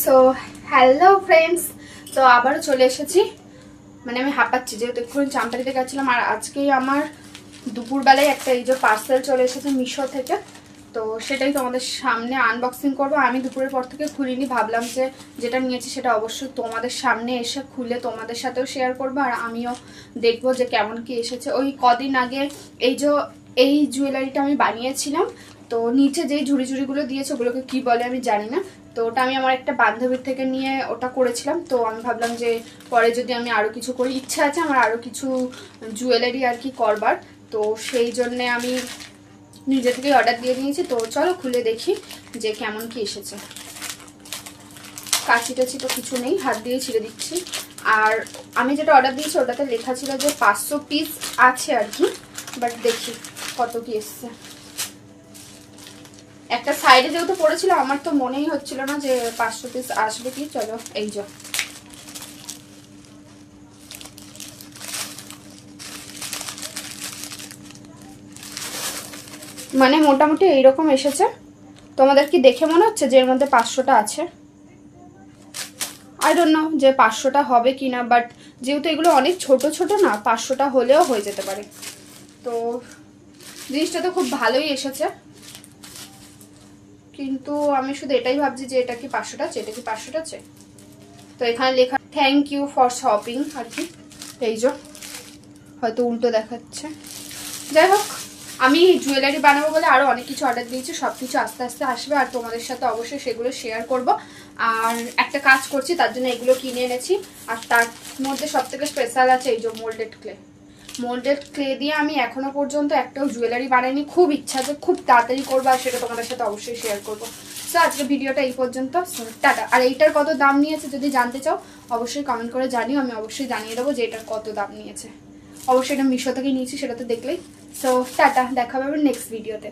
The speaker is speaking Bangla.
সো হ্যালো ফ্রেন্ডস, তো আবারও চলে এসেছি। মানে আমি হাঁপাচ্ছি যেহেতু এক্ষুনি চাম্পারিতে গেছিলাম, আর আজকেই আমার দুপুরবেলায় একটা এই যে পার্সেল চলে এসেছে মিশো থেকে। তো সেটাই তোমাদের সামনে আনবক্সিং করবো। আমি দুপুরের পর থেকে খুলিনি, ভাবলাম যে যেটা নিয়েছি সেটা অবশ্যই তোমাদের সামনে এসে খুলে তোমাদের সাথেও শেয়ার করবো, আর আমিও দেখবো যে কেমন কি এসেছে। ওই কদিন আগে এই জুয়েলারিটা আমি বানিয়েছিলাম, তো নিচে যেই ঝুড়ি ঝুড়িগুলো দিয়েছে ওগুলোকে কি বলে আমি জানি না। তো ওটা আমি আমার একটা বান্ধবীর থেকে নিয়ে ওটা করেছিলাম। তো আমি ভাবলাম যে পরে যদি আমি আরও কিছু করি, ইচ্ছা আছে আমার আরও কিছু জুয়েলারি আর কি করবার। তো সেই জন্যে আমি নিজে থেকেই অর্ডার দিয়ে দিয়েছি। তো চলো খুলে দেখি যে কেমন কি এসেছে। কাচি টাচি তো কিছু নেই, হাত দিয়ে ছিঁড়ে দিচ্ছি। আর আমি যেটা অর্ডার দিয়েছি ওটাতে লেখা ছিল যে 500 পিস আছে আর কি, বাট দেখি কত কি এসছে। একটা সাইডে যেহেতু পড়েছিল আমার তো মনেই হচ্ছিল না যে 500 পিস আসবে কি। চলো এই যে মানে মোটামুটি এইরকম এসেছে। তোমাদের কি দেখে মনে হচ্ছে যে এর মধ্যে 500টা আছে? আই ডোন্ট নো যে 500টা হবে কি না, বাট যেহেতু এগুলো অনেক ছোট ছোট না, 500টা হলেও হয়ে যেতে পারে। তো জিনিসটা তো খুব ভালোই এসেছে, কিন্তু আমি শুধু এটাই ভাবছি যে এটা কি 500টা আছে, এটা কি 500টা আছে। তো এখানে লেখা থ্যাংক ইউ ফর শপিং আর কি। এই যে হয়তো উল্টো দেখাচ্ছে। যাই হোক, আমি জুয়েলারি বানাবো বলে আরও অনেক কিছু অর্ডার দিয়েছি, সব কিছু আস্তে আস্তে আসবে আর তোমাদের সাথে অবশ্যই সেগুলো শেয়ার করব। আর একটা কাজ করছি তার জন্য এগুলো কিনে এনেছি। আর তার মধ্যে সবথেকে স্পেশাল আছে এই যে মোল্ডেড ক্লে দিয়ে আমি এখনো পর্যন্ত একটাও জুয়েলারি বানাইনি। খুব ইচ্ছা যে খুব তাড়াতাড়ি করবো, আর সেটা তোমাদের সাথে অবশ্যই শেয়ার করবো। সো আজকে ভিডিওটা এই পর্যন্ত, টাটা। আর এইটার কত দাম নিয়েছে যদি জানতে চাও অবশ্যই কমেন্ট করে জানিও, আমি অবশ্যই জানিয়ে দেবো যে এটার কত দাম নিয়েছে। অবশ্যই এটা মিশো থেকে নিয়েছি, সেটা তো দেখলেই। সো টাটা, দেখা হবে নেক্সট ভিডিওতে।